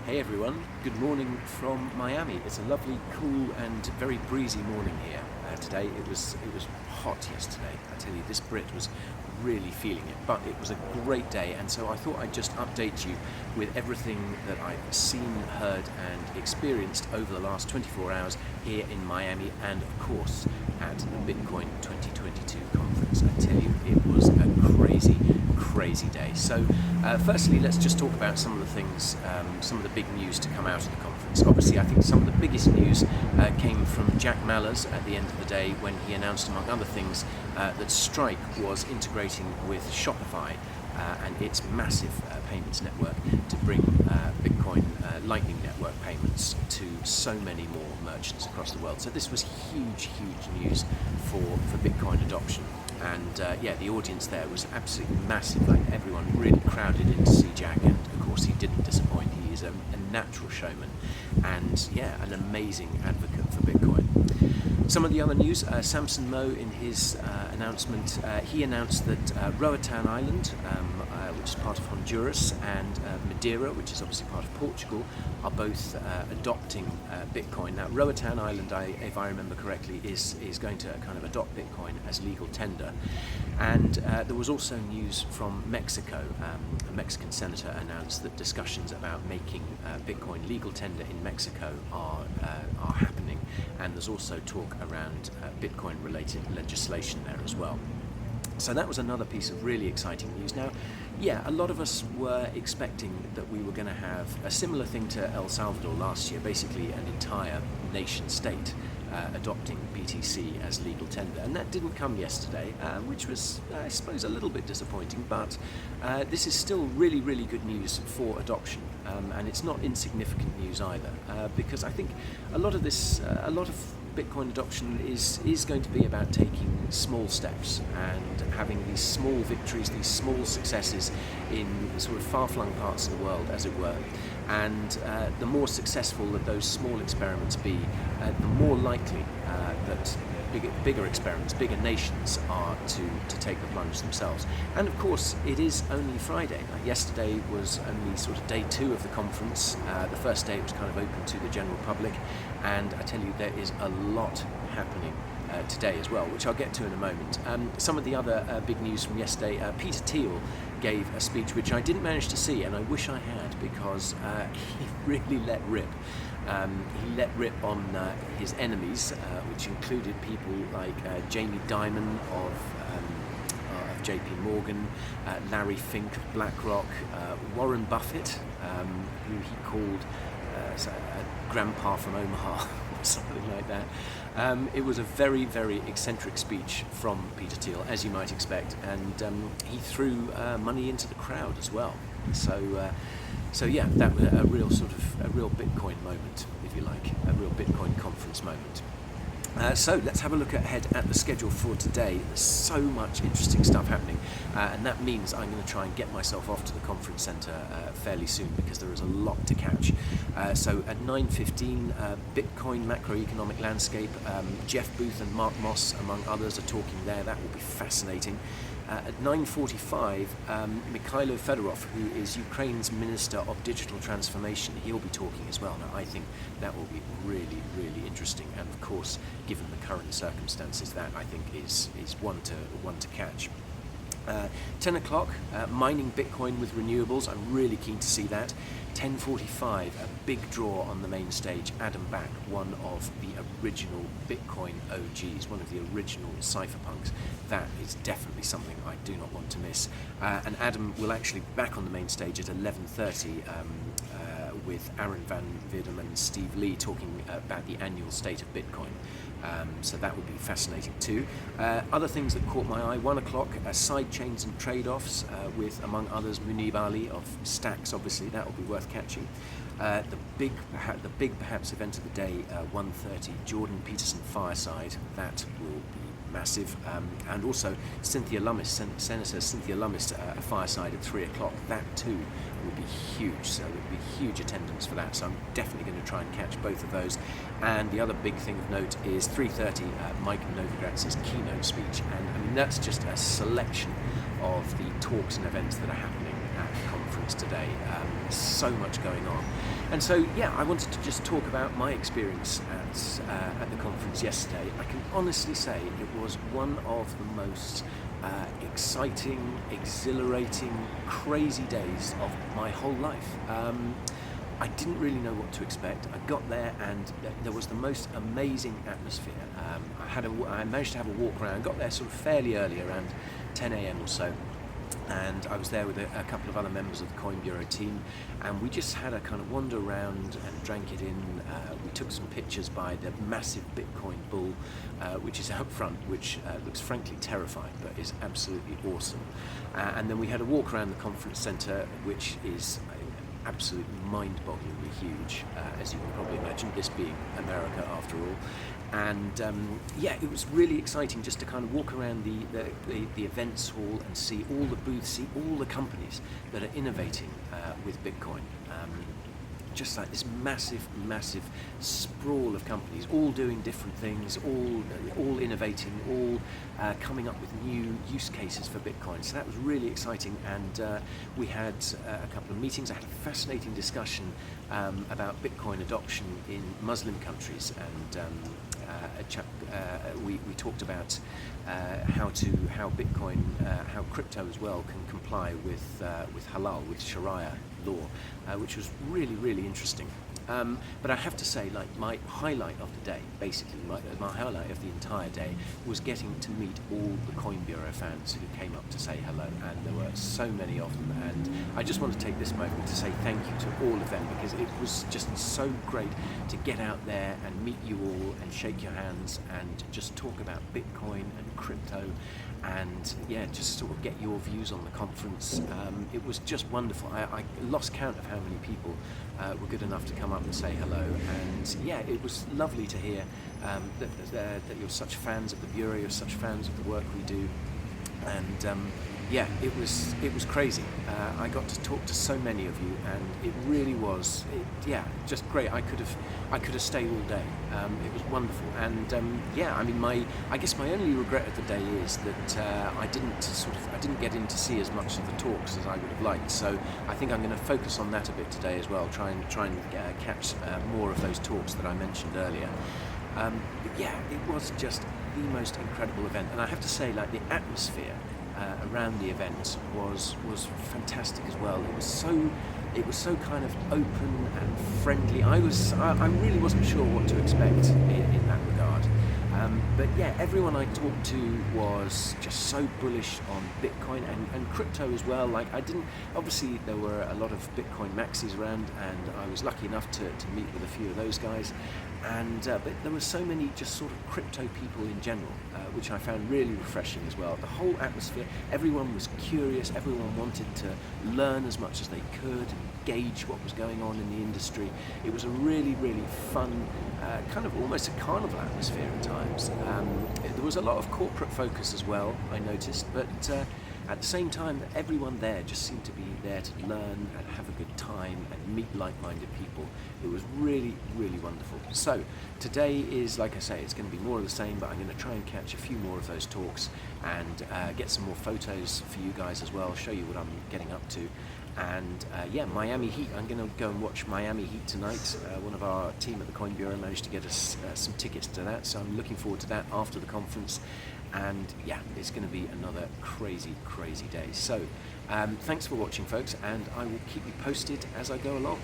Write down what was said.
Hey everyone, good morning from Miami. It's a lovely, cool and very breezy morning here today. It was hot yesterday. I tell you, this Brit was really feeling it, but it was a great day, and so I thought I'd just update you with everything that I've seen, heard and experienced over the last 24 hours here in Miami and of course at the Bitcoin 2022 conference. I tell you, it was a crazy day. So firstly, let's just talk about some of the things, some of the big news to come out of the conference. Obviously, I think some of the biggest news came from Jack Mallers at the end of the day when he announced, among other things, that Stripe was integrating with Shopify and its massive payments network to bring Bitcoin Lightning Network payments to so many more merchants across the world. So this was huge news for Bitcoin adoption. And the audience there was absolutely massive. Like, everyone really crowded in to see Jack, and of course he didn't disappoint. He is a natural showman and an amazing advocate for Bitcoin. Some of the other news, Samson Moe in his announcement, he announced that Roatan Island, which is part of Honduras, and Madeira, which is obviously part of Portugal, are both adopting Bitcoin. Now, Roatan Island, if I remember correctly, is going to kind of adopt Bitcoin as legal tender. And there was also news from Mexico. A Mexican senator announced that discussions about making Bitcoin legal tender in Mexico are happening, and there's also talk around Bitcoin-related legislation there as well. So that was another piece of really exciting news. Now, a lot of us were expecting that we were going to have a similar thing to El Salvador last year, basically an entire nation state adopting BTC as legal tender, and that didn't come yesterday, which was, I suppose, a little bit disappointing, but this is still really good news for adoption, and it's not insignificant news either, because I think a lot of Bitcoin adoption is going to be about taking small steps and having these small victories, these small successes in sort of far-flung parts of the world, as it were. And the more successful that those small experiments be, the more likely that bigger experiments, bigger nations are to take the plunge themselves. And of course, it is only Friday. Yesterday was only sort of day 2 of the conference. The first day it was kind of open to the general public, and I tell you, there is a lot happening today as well, which I'll get to in a moment. Some of the other big news from yesterday, Peter Thiel gave a speech which I didn't manage to see, and I wish I had, because he really let rip. He let rip on his enemies, which included people like Jamie Dimon of JP Morgan, Larry Fink of BlackRock, Warren Buffett, who he called a grandpa from Omaha, or something like that. It was a very eccentric speech from Peter Thiel, as you might expect, and he threw money into the crowd as well. So that was a real Bitcoin moment, if you like, a real Bitcoin conference moment. So let's have a look ahead at the schedule for today. There's so much interesting stuff happening, and that means I'm going to try and get myself off to the conference centre fairly soon, because there is a lot to catch. So at 9:15, Bitcoin macroeconomic landscape. Jeff Booth and Mark Moss, among others, are talking there. That will be fascinating. At 9:45, Mikhailo Fedorov, who is Ukraine's Minister of Digital Transformation, he'll be talking as well. Now, I think that will be really interesting, and of course, given the current circumstances, that I think is one to catch. 10 o'clock, mining Bitcoin with renewables. I'm really keen to see that. 10:45, a big draw on the main stage. Adam Back, one of the original Bitcoin OGs, one of the original cypherpunks. That is definitely something I do not want to miss. And Adam will actually be back on the main stage at 11:30 with Aaron Van Wirdum and Steve Lee talking about the annual state of Bitcoin. So that would be fascinating too. Other things that caught my eye: 1 o'clock, side chains and trade-offs with, among others, Munib Ali of Stacks. Obviously, that will be worth catching. The big perhaps event of the day, 1:30, Jordan Peterson Fireside. That will be massive, and also Cynthia Lummis, Senator Cynthia Lummis, a fireside at 3 o'clock. That too would be huge, so there would be huge attendance for that, so I'm definitely going to try and catch both of those. And the other big thing of note is 3:30, Mike Novogratz's keynote speech, and I mean, that's just a selection of the talks and events that are happening at the conference today. So much going on. And so, yeah, I wanted to just talk about my experience at the conference yesterday. I can honestly say it was one of the most exciting, exhilarating, crazy days of my whole life. I didn't really know what to expect. I got there and there was the most amazing atmosphere. I managed to have a walk around. Got there sort of fairly early, around 10 a.m. or so. And I was there with a couple of other members of the Coin Bureau team, and we just had a kind of wander around and drank it in. We took some pictures by the massive Bitcoin bull, which is out front, which looks frankly terrifying, but is absolutely awesome. And then we had a walk around the conference centre, which is absolutely mind-bogglingly huge, as you can probably imagine, this being America after all. And yeah, it was really exciting just to kind of walk around the events hall and see all the booths, see all the companies that are innovating with Bitcoin. Just like this massive sprawl of companies, all doing different things, all innovating, all coming up with new use cases for Bitcoin. So that was really exciting, and we had a couple of meetings. I had a fascinating discussion about Bitcoin adoption in Muslim countries, and we talked about how Bitcoin, how crypto as well can comply with halal, with Sharia law, which was really interesting. But I have to say, like, my highlight of the day, basically my highlight of the entire day, was getting to meet all the Coin Bureau fans who came up to say hello, and there were so many of them. And I just want to take this moment to say thank you to all of them, because it was just so great to get out there and meet you all and shake your hands and just talk about Bitcoin and crypto, and yeah, just sort of get your views on the conference. It was just wonderful. I lost count of how many people were good enough to come up and say hello, and yeah, it was lovely to hear that you're such fans of the Bureau, you're such fans of the work we do, and yeah, it was crazy. I got to talk to so many of you, and it really was, just great. I could have stayed all day. It was wonderful, and yeah, I mean, I guess my only regret of the day is that I didn't get in to see as much of the talks as I would have liked. So I think I'm going to focus on that a bit today as well. Try and catch more of those talks that I mentioned earlier. But yeah, it was just the most incredible event, and I have to say, like, the atmosphere around the event was fantastic as well. It was so kind of open and friendly. I really wasn't sure what to expect in that regard. But yeah, everyone I talked to was just so bullish on Bitcoin and crypto as well. Like, obviously there were a lot of Bitcoin maxis around, and I was lucky enough to meet with a few of those guys. And but there were so many just sort of crypto people in general, which I found really refreshing as well. The whole atmosphere, everyone was curious, everyone wanted to learn as much as they could and gauge what was going on in the industry. It was a really fun, kind of almost a carnival atmosphere at times. There was a lot of corporate focus as well, I noticed, but at the same time, everyone there just seemed to be there to learn and have a good time and meet like-minded people. It was really wonderful. So today is, like I say, it's going to be more of the same, but I'm going to try and catch a few more of those talks and get some more photos for you guys as well, show you what I'm getting up to. And yeah, Miami Heat, I'm going to go and watch Miami Heat tonight. One of our team at the Coin Bureau managed to get us some tickets to that, so I'm looking forward to that after the conference. And yeah, it's going to be another crazy day. So thanks for watching, folks, and I will keep you posted as I go along.